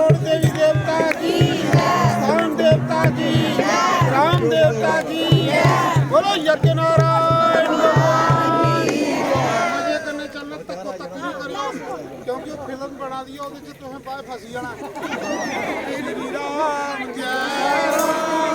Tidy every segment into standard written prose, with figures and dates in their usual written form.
करोड़ देवी देवता की, स्थान देवता की, राम देवता की, बोलो यज्ञ नारायण भगवान। मजे करने चलना, तको तक नहीं करियो क्योंकि वो फिल्म बना दी ਉਹਦੇ ਚ तुम्हें पाए फंसी जाना। राम जय राम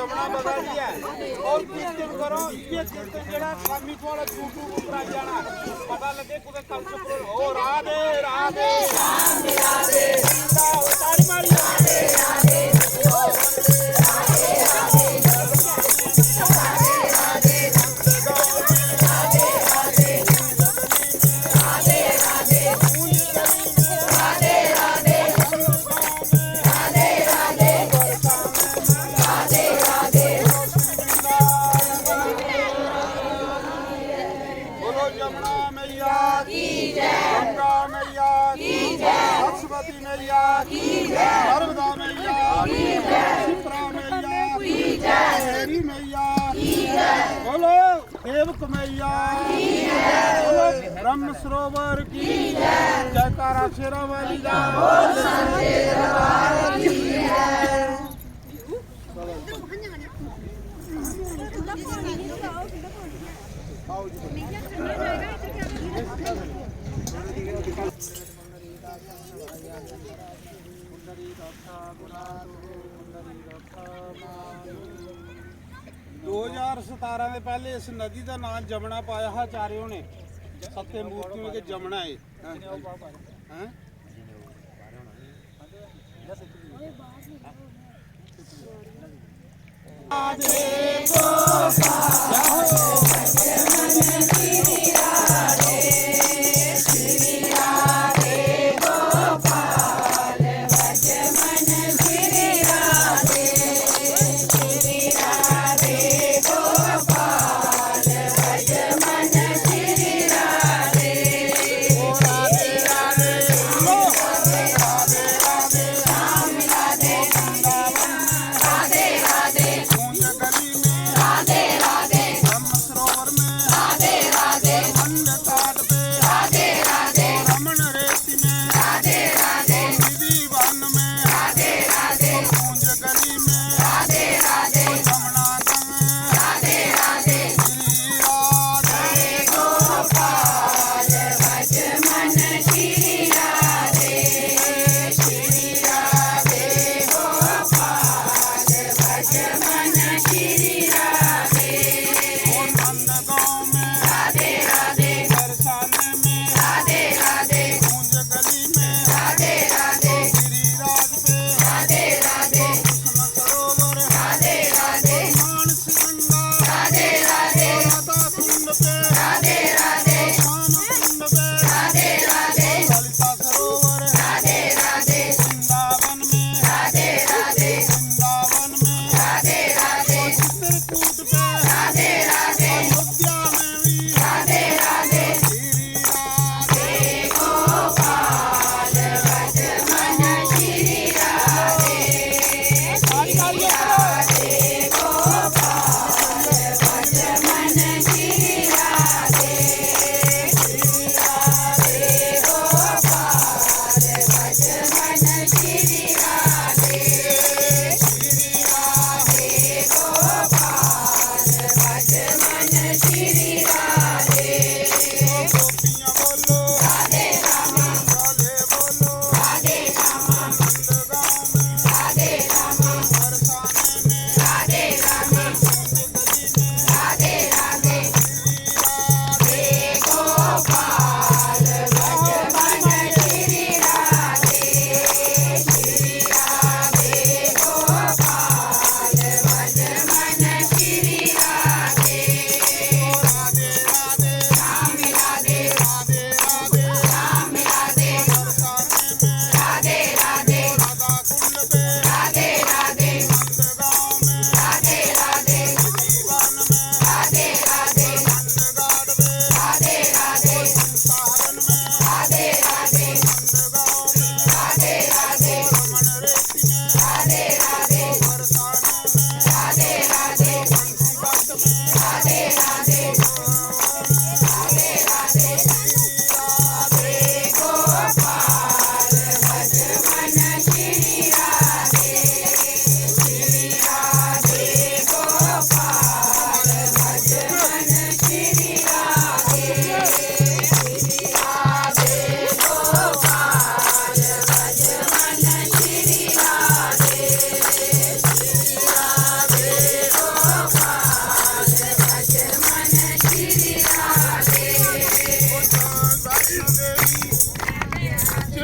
जमुना बदल रही है और कीर्तन करो ये कीर्तन जेड़ा स्वामी थोड़ा यूट्यूब पर आ जाना पता लगे कुछ कल से ओ राधे राधे राधे राधे ताड़ी मारी राधे राधे यमुना मैया की जय, गंगा मैया की जय, सरस्वती मैया की जय, नर्मदा मैया की जय, शिप्रा मैया की जय, हेरी मैया की जय, बोलो देवक मैया की जय, बोलो ब्रह्म सरोवर की जय, जयकारा शेरा वाली दा बोल सांचे दरबार की जय। 2017 ਦੇ ਪਹਿਲੇ ਇਸ ਨਦੀ ਦਾ ਨਾਮ ਜਮਨਾ ਪਾਇਆ ਹੈ ਆਚਾਰਿयों ਨੇ ਸੱਤੇ ਮੂਰਤੀਆਂ ਕੇ ਜਮਨਾ ਹੈ ਹੈ राधे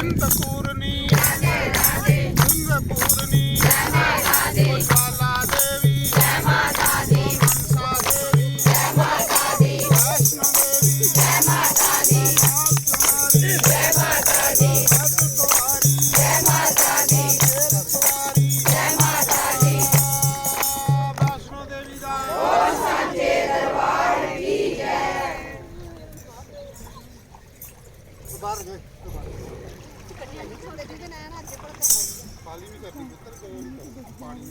अनंतपूर्णी चंद्रपूर्णी ज्वाला देवी मनसा देवी वैष्णो देवी वैष्णो देवी दा बाहर गए पाली भी करनी पुत्र पानी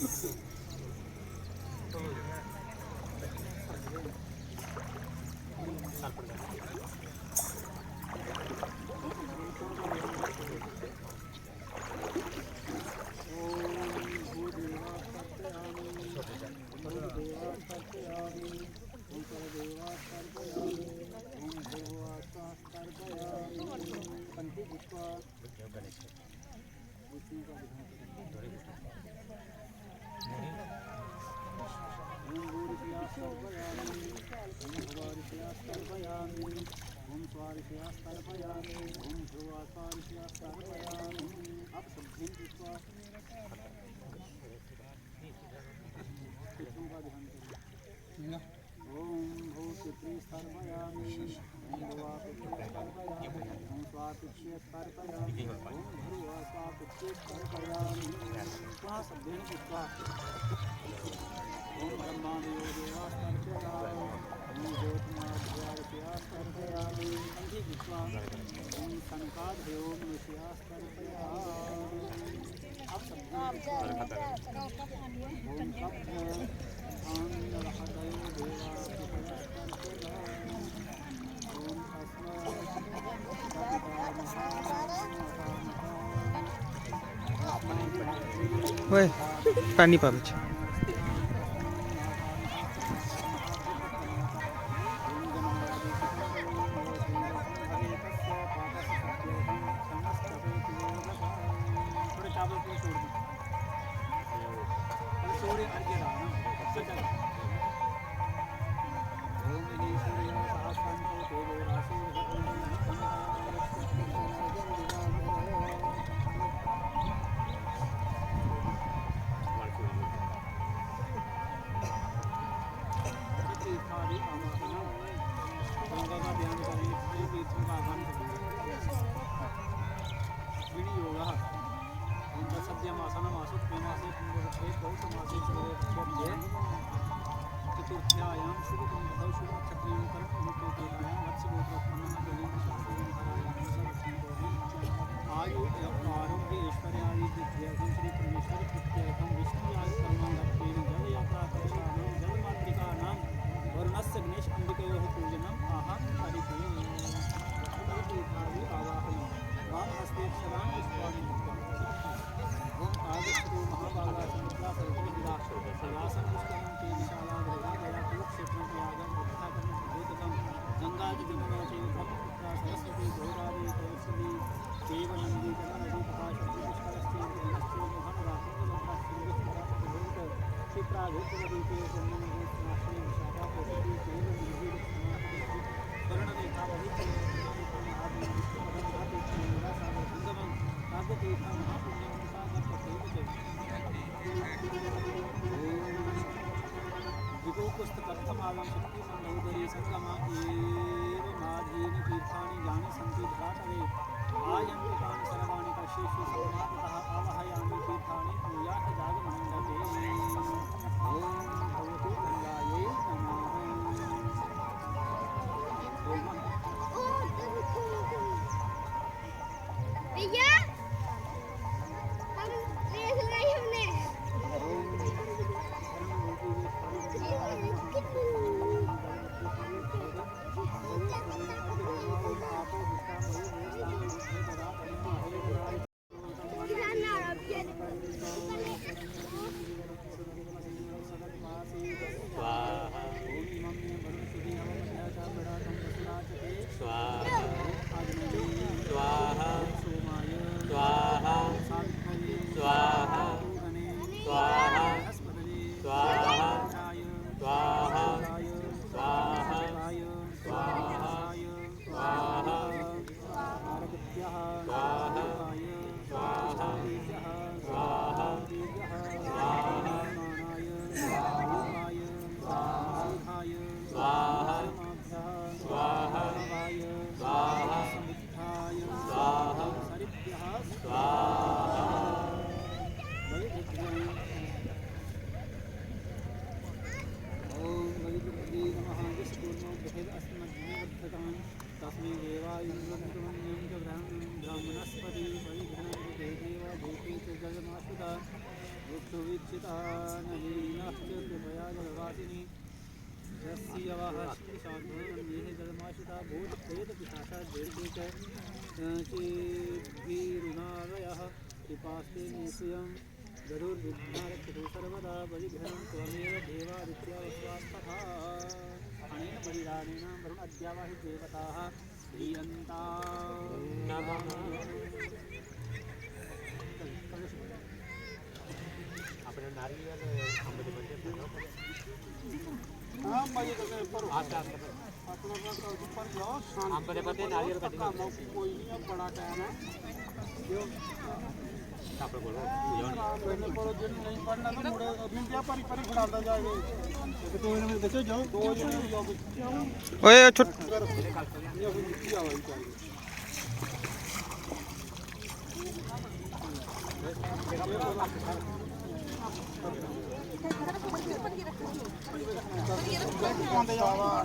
ओए पानी पावे छे स्वाहा तस्मै देवाय ब्राह्मणस्पति परिघ्नदेवा भूते च जगमास्तुता वृक्षवीक्षिता नवीनश्च कृपया जलवासिनी यस्यवः श्रीशान्तिः जलमाश्रिता भूतप्रेतपिशाचा दीर्घे च चेद्भिरुणालयः कृपास्ते निश्चयं गरुर्विघ्नारक्षतु सर्वदा परिघ्नं त्वमेव देवादित्यावस्वास्तथा अनेन परिधानेन वरुणद्यावाहि देवताः ह्रियन्ताः આપણે નારિયેળ આંબલી બંને हाँ भाई करने पर આસ્તે આસ્તે अपना अपना ऊपर जाओ शांत આંબલે બધે નારિયેળ કટી काम कोई नहीं है बड़ा टाइम है जो આપણે બોલો પૂજન करने पर जिन नहीं पढ़ना तो मुड़े अभी क्या परी परी खड़ा जाएगा तो दो में देखो जाओ दो जने जाओ ओए छोट ये अभी क्या हुआ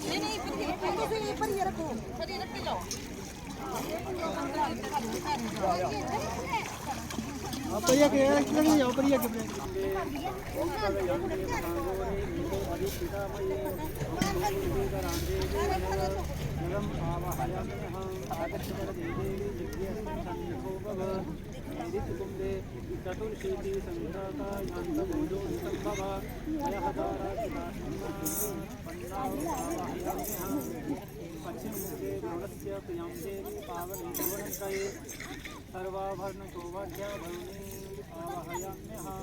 चाहिए नहीं पर ये रखो पर ये रख के जाओ परिया के नहीं जाओ परिया के चतुर्शीति संघाता यांतभूजो निसंभव पश्चिममुखे गौरस्य प्रियां देवी पावनी भुवनत्रये सर्वाभरणशोभाढ्यभरणी आवाहयाम्यहं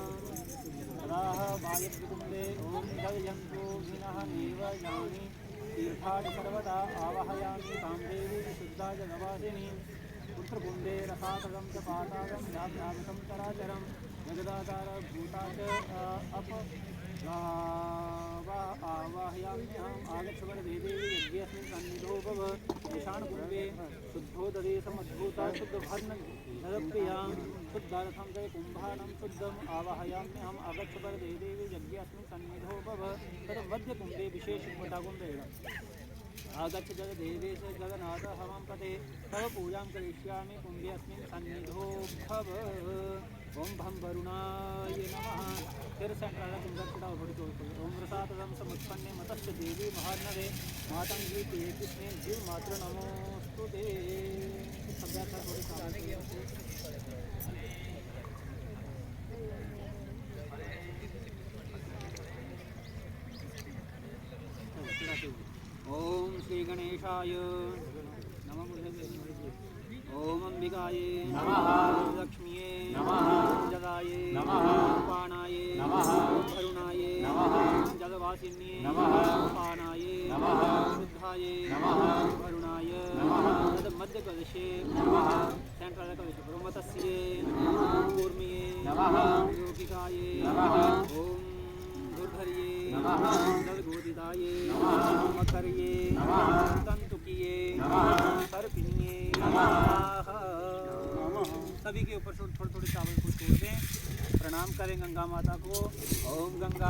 तदाह वायव्यकुण्डे ॐ जयन्तु भिनः नैव यानि तीर्थानि सर्वदा आवाहयामि तां देवी शुद्धा जगवासिनी पुत्रकुण्डे रसातलं च पातालं व्याभ्यागतं चराचरं जगदाधार भूता च आवाहयाम्यहम् आगच्छवरदेवी यज्ञेऽस्मिन् सन्निधो भव ईशानकुण्डे शुद्धोदरे समद्भूता शुद्धभर्णप्रियां शुद्धार्थं च कुम्भानं शुद्धम् आवाहयाम्यहम् आगच्छवरदेवी यज्ञेऽस्मिन् सन्निधो भव तद्वद्यकुण्डे विशेषवटाकुण्डेन आगच्छ जगदेवेश जगन्नाथ हवं पते तव पूजां करिष्यामि कुण्डे अस्मिन् सन्निधो भव ओम भं वरुणाय नमः फिर संक्रांत सुंदर चढ़ाओ थोड़ी जोर से ओम रसातलं समुत्पन्ने मतस्य देवी महानवे मातंगी ते कृष्णे जीव मात्र नमोस्तुते अभ्यास थोड़ी साथ ओम श्री गणेशाय नमः ओम अंबिकाय नमः लक्ष्मीये नमः जगाये नमः पानाये नमः वरुणाय नमः जगवासिन्ये नमः पानाये नमः शुद्धाये नमः वरुणाय नमः मध्यकलशे नमः सेंट्रल कलश ब्रह्मतस्ये कूर्मये नमः योगिकाये नमः ओम दुर्धर्ये नमः जलगोदिताये नमः मकर्ये नमः तंतुकिये नमः सर्पिण्ये नमः सभी के ऊपर थोड़े थोड़े चावल को छोड़ दें प्रणाम करें गंगा माता को ओम गंगा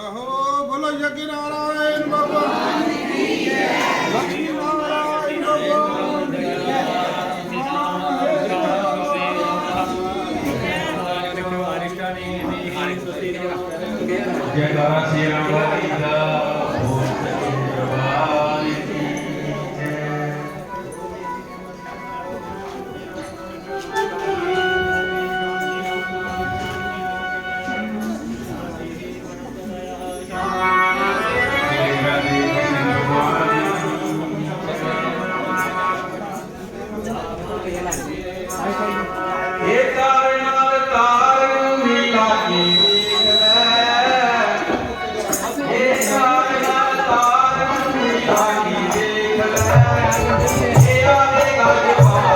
आहो बोलो यज्ञ नारायण भगवान की जय। लक्ष्मी नारायण भगवान की जय। जयकारा श्री राम का ओम भगवान की जय। तार आवे गाज